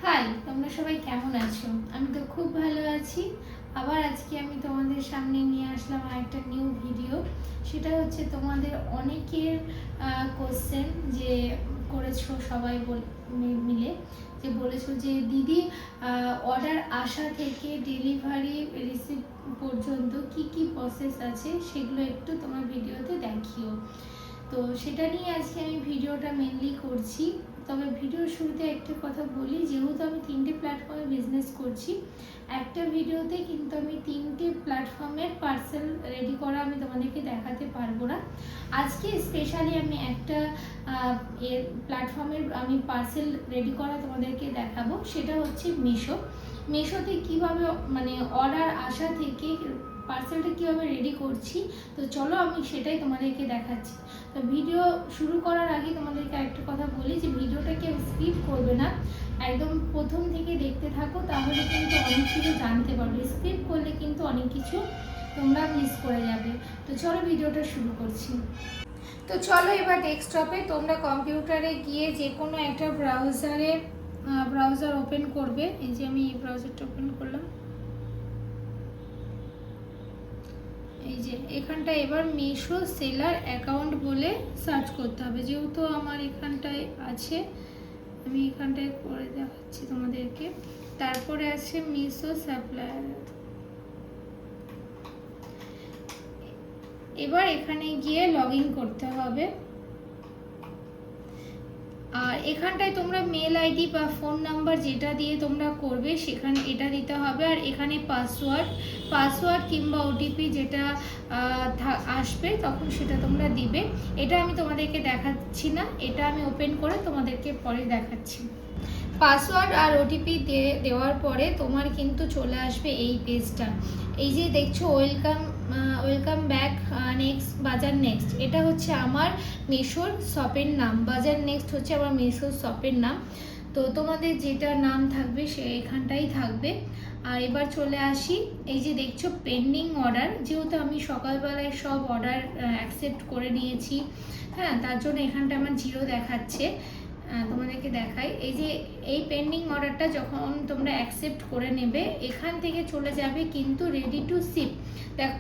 High, তোমরা সবাই কেমন আছো? আমি তো খুব ভালো আছি। আবার আজকে আমি তোমাদের সামনে নিয়ে আসলাম আরেকটা নিউ ভিডিও। সেটা হচ্ছে তোমাদের অনেকের কোশ্চেন যে করেছো সবাই মিলে, যে বলেছো যে দিদি অর্ডার আসা থেকে ডেলিভারি রিসিভ পর্যন্ত কি কি প্রসেস আছে সেগুলো একটু তোমার ভিডিওতে দেখিও। তো সেটা নিয়ে আজকে আমি ভিডিওটা মেনলি করছি। তবে ভিডিওর শুরুতে একটা কথা বলি, যেহেতু আমি 3টে প্ল্যাটফর্মে বিজনেস করছি, একটা ভিডিওতে কিন্তু আমি 3টে প্ল্যাটফর্মের পার্সেল রেডি করা আমি তোমাদেরকে দেখাতে পারবো না। আজকে স্পেশালি আমি একটা প্ল্যাটফর্মের আমি পার্সেল রেডি করা তোমাদেরকে দেখাবো, সেটা হচ্ছে মিশোতে কিভাবে মানে অর্ডার আসা থেকে পার্সেলটা কীভাবে রেডি করছি। তো চলো আমি সেটাই তোমাদেরকে দেখাচ্ছি। তো ভিডিও শুরু করার আগে তোমাদেরকে একটা কথা বলি, যে ভিডিওটাকে স্কিপ করবে না, একদম প্রথম থেকে দেখতে থাকো, তাহলে কিন্তু অনেক কিছু জানতে পারবে। স্কিপ করলে কিন্তু অনেক কিছু তোমরা মিস করে যাবে। তো চলো ভিডিওটা শুরু করছি। তো চলো এবার ডেস্কটপে তোমরা কম্পিউটারে গিয়ে যে কোনো একটা ব্রাউজার ওপেন করবে। এই যে আমি এই ব্রাউজারটা ওপেন করলাম। এই যে এখানটা এবার মিশো সেলার অ্যাকাউন্ট বলে সার্চ করতে হবে, যেহেতু আমার এখানটায় আছে আমি এখানটায় করে দেখাচ্ছি তোমাদেরকে। তারপরে আছে মিশো সাপ্লায়ার। এবার এখানে গিয়ে লগ ইন করতে হবে। আর এখানটায় তোমরা মেল আইডি বা ফোন নাম্বার যেটা দিয়ে তোমরা করবে সেখানে এটা দিতে হবে। আর এখানে পাসওয়ার্ড কিংবা ওটিপি যেটা আসবে তখন সেটা তোমরা দিবে। এটা আমি তোমাদেরকে দেখাচ্ছি না, এটা আমি ওপেন করে তোমাদেরকে পরে দেখাচ্ছি। পাসওয়ার্ড আর ওটিপি দেওয়ার পরে তোমার কিন্তু চলে আসবে এই পেজটা। এই যে দেখছো ওয়েলকাম ব্যাক নেক্সট বাজার নেক্সট, এটা হচ্ছে আমার মিশোর শপের নাম। বাজার নেক্সট হচ্ছে আমার মিশোর শপের নাম। তো তোমাদের যেটা নাম থাকবে সে এখানটাই থাকবে। আর এবার চলে আসি, এই যে দেখছো পেন্ডিং অর্ডার, যেহেতু আমি সকালবেলায় সব অর্ডার অ্যাকসেপ্ট করে নিয়েছি, হ্যাঁ, তার জন্য এখানটা আমার 0 দেখাচ্ছে। তোমাদেরকে দেখাই, এই যে এই পেন্ডিং অর্ডারটা যখন তোমরা অ্যাকসেপ্ট করে নেবে এখান থেকে চলে যাবে কিন্তু রেডি টু শিপ। দেখ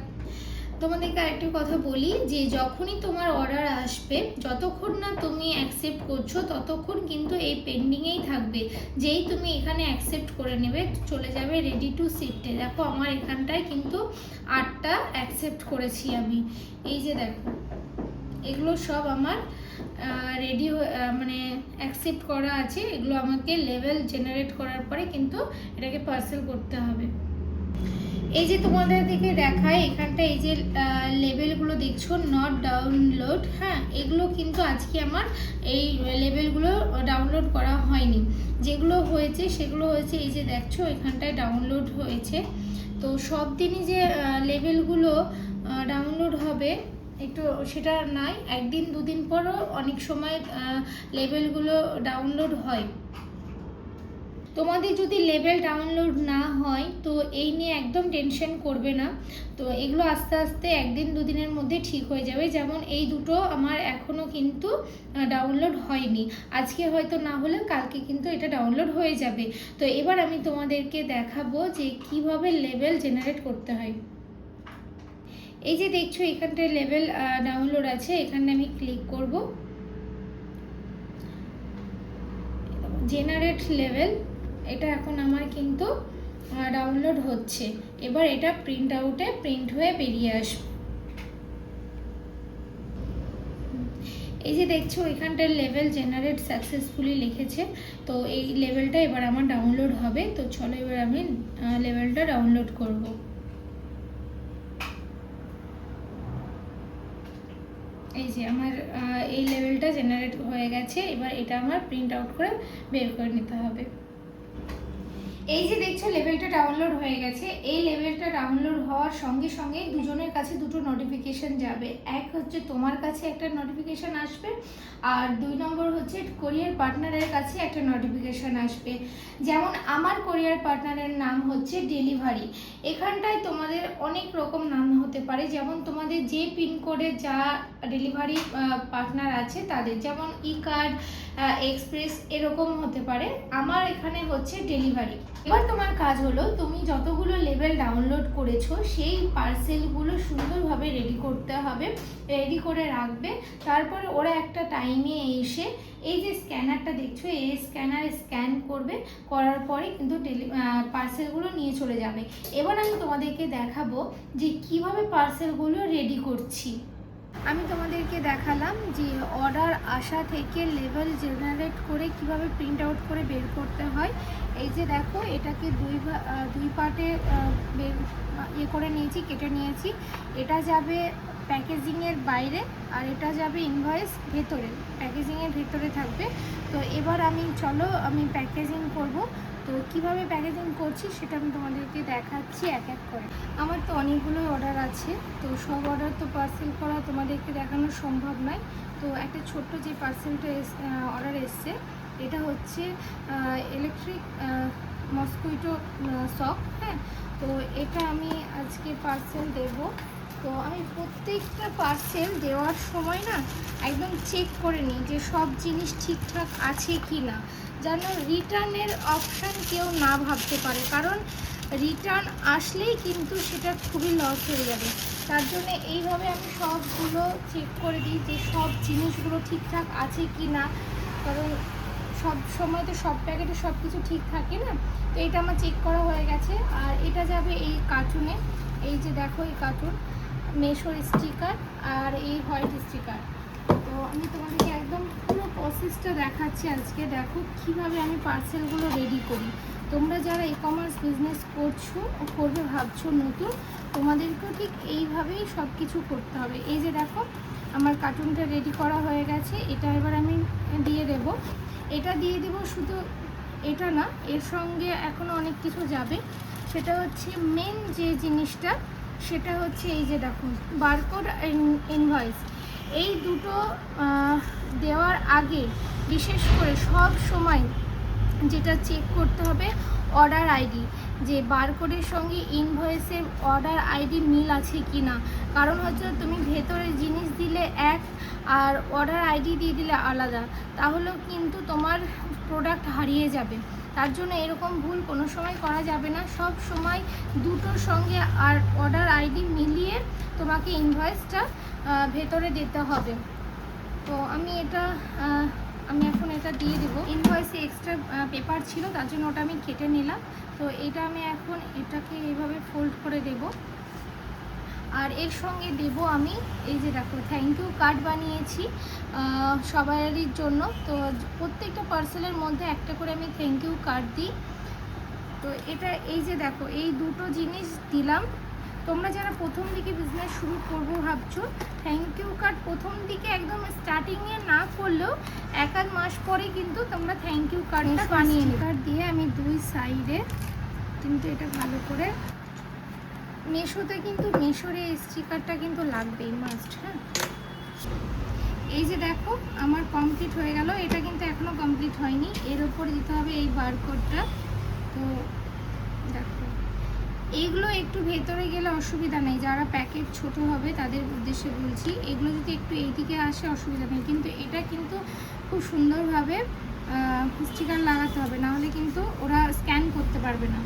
তোমাদেরকে আরেকটা কথা বলি, যে যখনই তোমার অর্ডার আসবে যতক্ষণ না তুমি অ্যাকসেপ্ট করছো ততক্ষণ কিন্তু এই পেন্ডিংয়েই থাকবে। যেই তুমি এখানে অ্যাকসেপ্ট করে নেবে চলে যাবে রেডি টু শিপটে। দেখো আমার এখানটায় কিন্তু 8টা অ্যাকসেপ্ট করেছি আমি। এই যে দেখো এগুলো সব আমার রেডি মানে অ্যাকসেপ্ট করা আছে। এগুলো আমাকে লেভেল জেনারেট করার পরে কিন্তু এটাকে পার্সেল করতে হবে। এই যে তোমাদের থেকে দেখায় এখানটা এই যে লেভেলগুলো দেখছো নট ডাউনলোড, হ্যাঁ, এগুলো কিন্তু আজকে আমার এই লেভেলগুলো ডাউনলোড করা হয়নি। যেগুলো হয়েছে সেগুলো হয়েছে এই যে দেখছো এখানটায় ডাউনলোড হয়েছে। তো সব দিনই যে লেভেলগুলো ডাউনলোড হবে একটু সেটা নয়, একদিন দুদিন পরও অনেক সময় লেভেলগুলো ডাউনলোড হয়। তোমাদের যদি লেভেল ডাউনলোড না হয় তো এই নিয়ে একদম টেনশন করবে না। তো এগুলো আস্তে আস্তে একদিন দুদিনের মধ্যে ঠিক হয়ে যাবে। যেমন এই দুটো আমার এখনও কিন্তু ডাউনলোড হয়নি, আজকে হয়তো না হলেও কালকে কিন্তু এটা ডাউনলোড হয়ে যাবে। তো এবার আমি তোমাদেরকে দেখাবো যে কিভাবে লেভেল জেনারেট করতে হয়। এই যে দেখছো এখানটায় লেভেল ডাউনলোড আছে, এখানে আমি ক্লিক করব, জেনারেট লেভেল। এটা এখন আমার কিন্তু ডাউনলোড হচ্ছে। এবার এটা প্রিন্ট আউটে প্রিন্ট হয়ে বেরিয়ে আসবে। এই যে দেখছো এখানটায় লেভেল জেনারেট সাকসেসফুলি লিখেছে। তো এই লেভেলটা এবার আমার ডাউনলোড হবে। তো চলো এবার আমি লেভেলটা ডাউনলোড করব। এই যে আমার এই লেভেলটা জেনারেট হয়ে গেছে। এবার এটা আমার প্রিন্ট আউট করে বের করে নিতে হবে। এই যে দেখছো লেভেলটা ডাউনলোড হয়ে গেছে। এই লেভেলটা ডাউনলোড হওয়ার সঙ্গে সঙ্গে দুজনের কাছে দুটো নোটিফিকেশন যাবে। এক হচ্ছে তোমার কাছে একটা নোটিফিকেশন আসবে, আর 2 নম্বর হচ্ছে কোরিয়ার পার্টনারের কাছে একটা নোটিফিকেশন আসবে। যেমন আমার কোরিয়ার পার্টনারের নাম হচ্ছে ডেলিভারি। এখানটায় তোমাদের অনেক রকম নাম হতে পারে, যেমন তোমাদের যে পিনকোডে যা ডেলিভারি পার্টনার আছে তাদের, যেমন ই কার্ড, এক্সপ্রেস এরকম হতে পারে। আমার এখানে হচ্ছে ডেলিভারি। এবার তোমার কাজ হলো তুমি যতগুলো লেভেল ডাউনলোড করেছো সেই পার্সেলগুলো সুন্দরভাবে রেডি করতে হবে, রেডি করে রাখবে। তারপরে ওরা একটা টাইমে এসে এই যে স্ক্যানারটা দেখছো, এই স্ক্যানারে স্ক্যান করবে, করার পরে কিন্তু পার্সেলগুলো নিয়ে চলে যাবে। এবার আমি তোমাদেরকে দেখাবো যে কিভাবে পার্সেলগুলো রেডি করছি। আমি তোমাদেরকে দেখালাম যে অর্ডার আসা থেকে লেভেল জেনারেট করে কিভাবে প্রিন্ট আউট করে বের করতে হয়। এই যে দেখো, এটাকে দুই পার্টে করে নিয়েছি, কেটে নিয়েছি। এটা যাবে প্যাকেজিংয়ের বাইরে আর এটা যাবে ইনভয়েস ভেতরে, প্যাকেজিংয়ের ভেতরে থাকবে। তো এবার আমি প্যাকেজিং করব। তো কিভাবে প্যাকেজিং করছি সেটা আমি তোমাদেরকে দেখাচ্ছি এক এক করে। আমার তো অনেকগুলো অর্ডার আছে, তো সব অর্ডার তো পার্সেল করা তোমাদেরকে দেখানো সম্ভব নয়। তো একটা ছোট্ট যে পার্সেলটা অর্ডার এসছে, এটা হচ্ছে ইলেকট্রিক মসকুইটো সক। হ্যাঁ, তো এটা আমি আজকে পার্সেল দেব। তো আমি প্রত্যেকটা পার্সেল দেওয়ার সময় না একদম চেক করে নিই যে সব জিনিস ঠিকঠাক আছে কি না, যেন রিটার্নের অপশান কেউ না ভাবতে পারে, কারণ রিটার্ন আসলেই কিন্তু সেটা খুবই লস হয়ে যাবে। তার জন্য এইভাবে আমি সবগুলো চেক করে দিই যে সব জিনিসগুলো ঠিকঠাক আছে কি না, কারণ সব সময় তো সব প্যাকেটে সব কিছু ঠিক থাকে না। তো এটা আমার চেক করা হয়ে গেছে। আর এটা যাবে এই কার্টুনে, এই যে দেখো এই কার্টুন, মেশোর স্টিকার আর এই হোয়াইট স্টিকার। তো আমি তোমাদেরকে একদম পুরো প্রসেসটা দেখাচ্ছি আজকে। দেখো কিভাবে আমি পার্সেলগুলো রেডি করি। তোমরা যারা ই কমার্স বিজনেস করবে ভাবছো নতুন, তোমাদেরকেও ঠিক এইভাবেই সব কিছু করতে হবে। এই যে দেখো আমার কার্টুনটা রেডি করা হয়ে গেছে। এটা এবার আমি দিয়ে দেব। এটা দিয়ে দেব, শুধু এটা না, এর সঙ্গে এখনও অনেক কিছু যাবে। সেটা হচ্ছে মেন যে জিনিসটা, সেটা হচ্ছে এই যে দেখো বারকোড ইনভয়েস। এই দুটো দেওয়ার আগে বিশেষ করে সব সময় যেটা চেক করতে হবে অর্ডার আইডি, যে বারকোডের সঙ্গে ইনভয়েসের অর্ডার আইডি মিল আছে কি না। কারণ হচ্ছে তুমি ভেতরে জিনিস দিলে এক আর অর্ডার আইডি দিয়ে দিলে আলাদা, তাহলেও কিন্তু তোমার প্রোডাক্ট হারিয়ে যাবে। তার জন্য এরকম ভুল কোনো সময় করা যাবে না। সব সময় দুটোর সঙ্গে আর অর্ডার আইডি মিলিয়ে তোমাকে ইনভয়েসটা ভেতরে দিতে হবে। তো আমি এখন এটা দিয়ে দেবো। ইনভয়েসে এক্সট্রা পেপার ছিল, তার জন্য ওটা আমি কেটে নিলাম। তো এটা আমি এখন এটাকে এইভাবে ফোল্ড করে দেব। আর এর সঙ্গে দেব আমি এই যে দেখো থ্যাংক ইউ কার্ড বানিয়েছি সবারই জন্য। তো প্রত্যেকটা পার্সেলের মধ্যে একটা করে আমি থ্যাংক ইউ কার্ড দিই। তো এটা এই যে দেখো এই দুটো জিনিস দিলাম। তোমরা যারা প্রথম দিকে বিজনেস শুরু করবো ভাবছো, থ্যাংক ইউ কার্ড প্রথম দিকে একদম স্টার্টিংয়ে না করলেও 1-1 মাস পরে কিন্তু তোমরা থ্যাংক ইউ কার্ডটা বানিয়ে নিও। কার্ড দিয়ে আমি দুই সাইডে কিন্তু এটা ভালো করে, মেশোতে কিন্তু মেশোরে স্টিকারটা কিন্তু লাগবেই মাস্ট। হ্যাঁ, এই যে দেখো আমার কমপ্লিট হয়ে গেল। এটা কিন্তু এখনও কমপ্লিট হয়নি, এর উপরে দিতে হবে এই বারকোডটা। তো দেখো এইগুলো একটু ভেতরে গেলে অসুবিধা নেই, যারা প্যাকেট ছোট হবে তাদের উদ্দেশ্যে বলছি। এগুলো যদি একটু এইদিকে আসে অসুবিধা নেই, কিন্তু এটা কিন্তু খুব সুন্দরভাবে স্টিকার লাগাতে হবে, নাহলে কিন্তু ওরা স্ক্যান করতে পারবে না।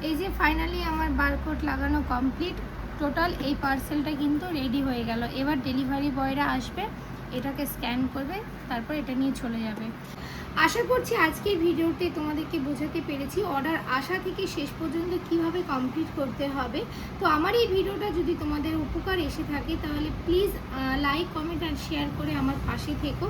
এই যে ফাইনালি আমার বারকোড লাগানো কমপ্লিট। টোটাল এই পার্সেলটা কিন্তু রেডি হয়ে গেল। এবার ডেলিভারি বয়রা আসবে, এটাকে স্ক্যান করবে, তারপর এটা নিয়ে চলে যাবে। আশা করছি আজকের ভিডিওতে তোমাদেরকে বোঝাতে পেরেছি অর্ডার আসা থেকে শেষ পর্যন্ত কিভাবে কমপ্লিট করতে হবে। তো আমার এই ভিডিওটা যদি তোমাদের উপকার এসে থাকে তাহলে প্লিজ লাইক, কমেন্ট আর শেয়ার করে আমার পাশে থেকো।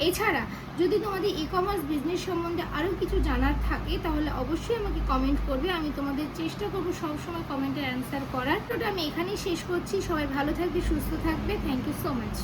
এছাড়া যদি তোমাদের ই কমার্স বিজনেস সম্বন্ধে আরও কিছু জানার থাকে তাহলে অবশ্যই আমাকে কমেন্ট করবে। আমি তোমাদের চেষ্টা করবো সবসময় কমেন্টের অ্যান্সার করার। তো আমি এখানেই শেষ করছি। সবাই ভালো থাকবে, সুস্থ থাকবে। Thank you so much.